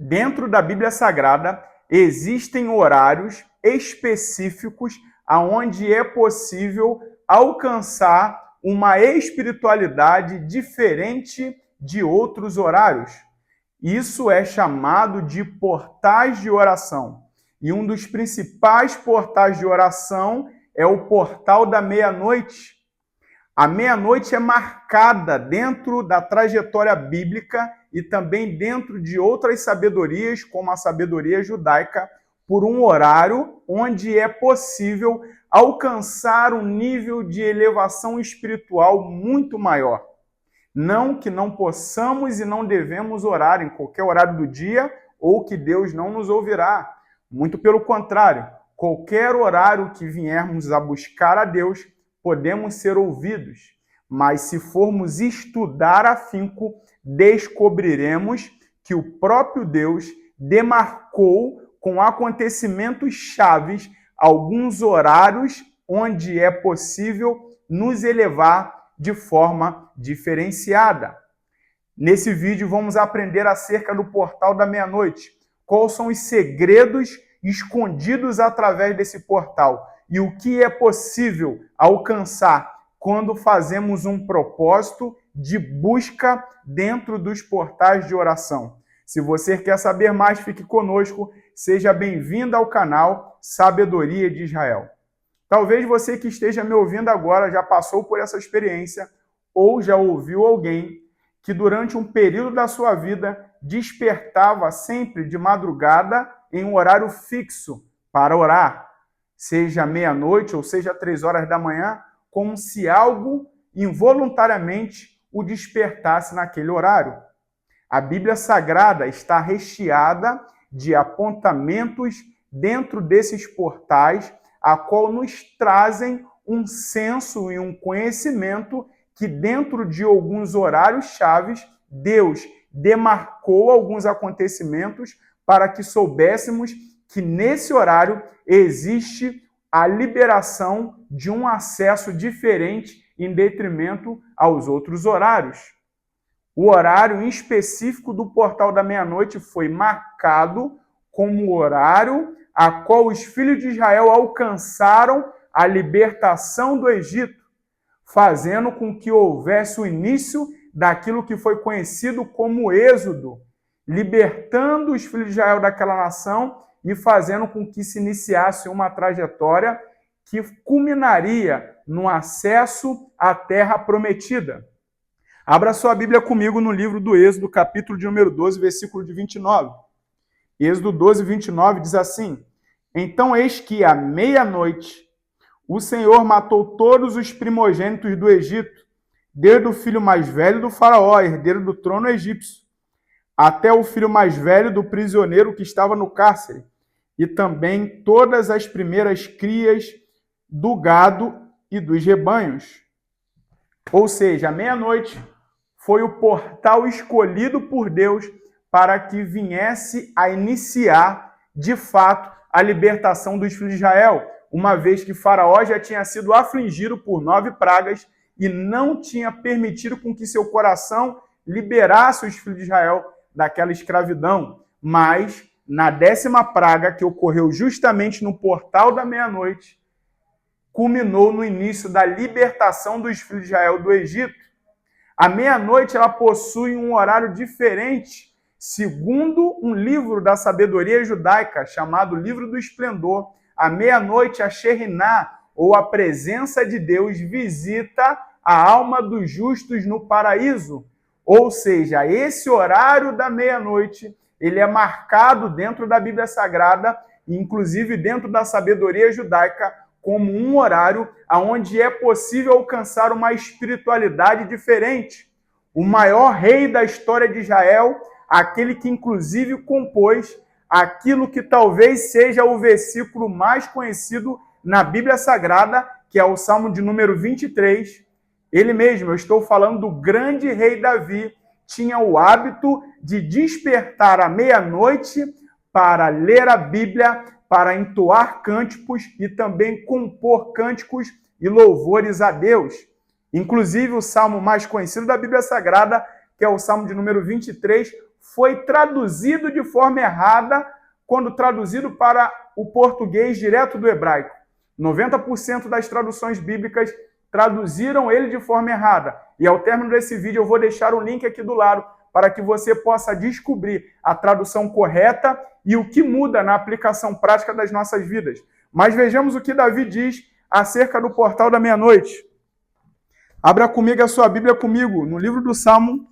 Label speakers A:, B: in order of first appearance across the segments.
A: Dentro da Bíblia Sagrada, existem horários específicos aonde é possível alcançar uma espiritualidade diferente de outros horários. Isso é chamado de portais de oração. E um dos principais portais de oração é o portal da meia-noite. A meia-noite é marcada dentro da trajetória bíblica e também dentro de outras sabedorias, como a sabedoria judaica, por um horário onde é possível alcançar um nível de elevação espiritual muito maior. Não que não possamos e não devemos orar em qualquer horário do dia ou que Deus não nos ouvirá. Muito pelo contrário, qualquer horário que viermos a buscar a Deus, podemos ser ouvidos. Mas se formos estudar afinco, descobriremos que o próprio Deus demarcou com acontecimentos chaves alguns horários onde é possível nos elevar de forma diferenciada. Nesse vídeo vamos aprender acerca do portal da meia-noite. Quais são os segredos escondidos através desse portal e o que é possível alcançar quando fazemos um propósito de busca dentro dos portais de oração. Se você quer saber mais, fique conosco. Seja bem-vindo ao canal Sabedoria de Israel. Talvez você que esteja me ouvindo agora já passou por essa experiência ou já ouviu alguém que durante um período da sua vida despertava sempre de madrugada em um horário fixo para orar, seja meia-noite ou seja 3 horas da manhã, como se algo involuntariamente o despertasse naquele horário. A Bíblia Sagrada está recheada de apontamentos dentro desses portais, a qual nos trazem um senso e um conhecimento que dentro de alguns horários chaves, Deus demarcou alguns acontecimentos para que soubéssemos que nesse horário existe a liberação de um acesso diferente em detrimento aos outros horários. O horário em específico do portal da meia-noite foi marcado como o horário a qual os filhos de Israel alcançaram a libertação do Egito, fazendo com que houvesse o início daquilo que foi conhecido como Êxodo, libertando os filhos de Israel daquela nação e fazendo com que se iniciasse uma trajetória que culminaria no acesso à terra prometida. Abra sua Bíblia comigo no livro do Êxodo, capítulo de número 12, versículo de 29. Êxodo 12, 29 diz assim: Então eis que à meia-noite o Senhor matou todos os primogênitos do Egito, desde o filho mais velho do faraó, herdeiro do trono egípcio, até o filho mais velho do prisioneiro que estava no cárcere, e também todas as primeiras crias do gado e dos rebanhos. Ou seja, a meia-noite foi o portal escolhido por Deus para que viesse a iniciar, de fato, a libertação dos filhos de Israel, uma vez que Faraó já tinha sido afligido por 9 pragas e não tinha permitido com que seu coração liberasse os filhos de Israel daquela escravidão. Mas, na 10ª praga, que ocorreu justamente no portal da meia-noite, culminou no início da libertação dos filhos de Israel do Egito. A meia-noite ela possui um horário diferente, segundo um livro da sabedoria judaica, chamado Livro do Esplendor. À meia-noite, a Shekhinah, ou a presença de Deus, visita a alma dos justos no paraíso. Ou seja, esse horário da meia-noite, ele é marcado dentro da Bíblia Sagrada, inclusive dentro da sabedoria judaica, como um horário onde é possível alcançar uma espiritualidade diferente. O maior rei da história de Israel, aquele que inclusive compôs aquilo que talvez seja o versículo mais conhecido na Bíblia Sagrada, que é o Salmo de número 23. Ele mesmo, eu estou falando do grande rei Davi, tinha o hábito de despertar à meia-noite para ler a Bíblia, para entoar cânticos e também compor cânticos e louvores a Deus. Inclusive, o salmo mais conhecido da Bíblia Sagrada, que é o Salmo de número 23, foi traduzido de forma errada quando traduzido para o português direto do hebraico. 90% das traduções bíblicas traduziram ele de forma errada. E ao término desse vídeo eu vou deixar o link aqui do lado para que você possa descobrir a tradução correta e o que muda na aplicação prática das nossas vidas. Mas vejamos o que Davi diz acerca do portal da meia-noite. Abra comigo a sua Bíblia comigo, no livro do Salmo,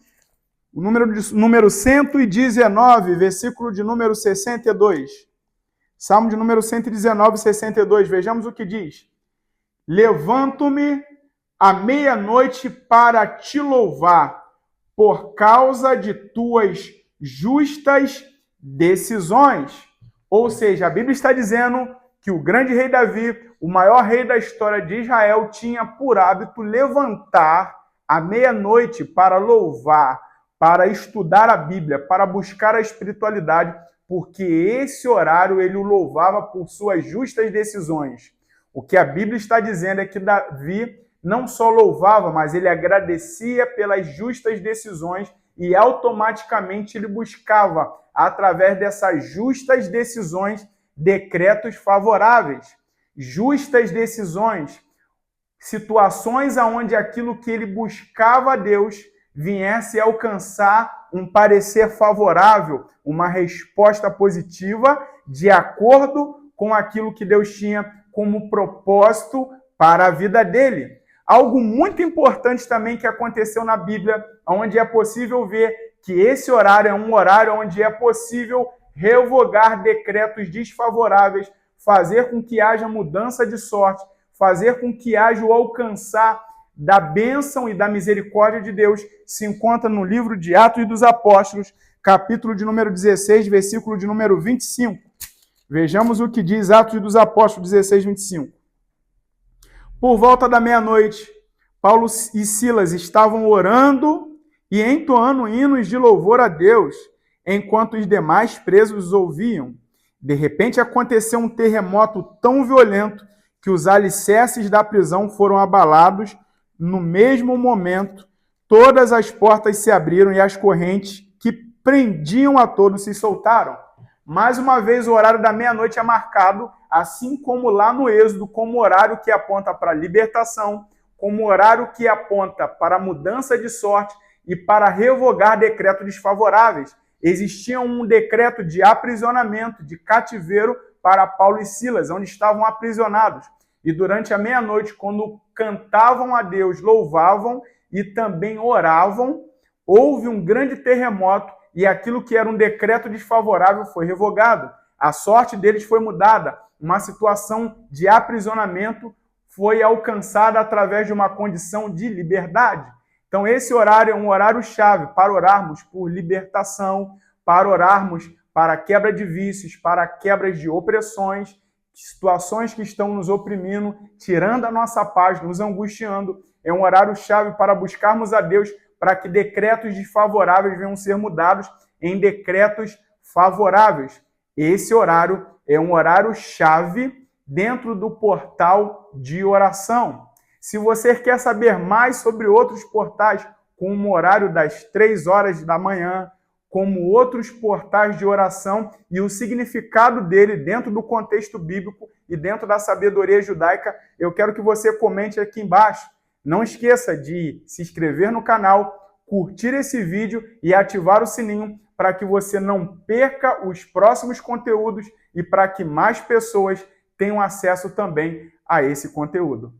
A: o número 119, versículo de número 62. Salmo de número 119, 62. Vejamos o que diz. Levanto-me à meia-noite para te louvar, por causa de tuas justas decisões. Ou seja, a Bíblia está dizendo que o grande rei Davi, o maior rei da história de Israel, tinha por hábito levantar à meia-noite para louvar, para estudar a Bíblia, para buscar a espiritualidade, porque esse horário ele o louvava por suas justas decisões. O que a Bíblia está dizendo é que Davi não só louvava, mas ele agradecia pelas justas decisões e automaticamente ele buscava, através dessas justas decisões, decretos favoráveis. Justas decisões, situações onde aquilo que ele buscava a Deus viesse a alcançar um parecer favorável, uma resposta positiva, de acordo com aquilo que Deus tinha como propósito para a vida dele. Algo muito importante também que aconteceu na Bíblia, onde é possível ver que esse horário é um horário onde é possível revogar decretos desfavoráveis, fazer com que haja mudança de sorte, fazer com que haja o alcançar da bênção e da misericórdia de Deus, se encontra no livro de Atos dos Apóstolos, capítulo de número 16, versículo de número 25. Vejamos o que diz Atos dos Apóstolos 16, 25. Por volta da meia-noite, Paulo e Silas estavam orando e entoando hinos de louvor a Deus, enquanto os demais presos os ouviam. De repente aconteceu um terremoto tão violento que os alicerces da prisão foram abalados. No mesmo momento, todas as portas se abriram e as correntes que prendiam a todos se soltaram. Mais uma vez, o horário da meia-noite é marcado, assim como lá no Êxodo, como horário que aponta para a libertação, como horário que aponta para a mudança de sorte e para revogar decretos desfavoráveis. Existia um decreto de aprisionamento, de cativeiro para Paulo e Silas, onde estavam aprisionados. E durante a meia-noite, quando cantavam a Deus, louvavam e também oravam, houve um grande terremoto e aquilo que era um decreto desfavorável foi revogado. A sorte deles foi mudada. Uma situação de aprisionamento foi alcançada através de uma condição de liberdade. Então, esse horário é um horário-chave para orarmos por libertação, para orarmos para a quebra de vícios, para a quebra de opressões, situações que estão nos oprimindo, tirando a nossa paz, nos angustiando. É um horário-chave para buscarmos a Deus, para que decretos desfavoráveis venham ser mudados em decretos favoráveis. Esse horário é um horário-chave dentro do portal de oração. Se você quer saber mais sobre outros portais, como o horário das 3 horas da manhã, como outros portais de oração e o significado dele dentro do contexto bíblico e dentro da sabedoria judaica, eu quero que você comente aqui embaixo. Não esqueça de se inscrever no canal, curtir esse vídeo e ativar o sininho para que você não perca os próximos conteúdos e para que mais pessoas tenham acesso também a esse conteúdo.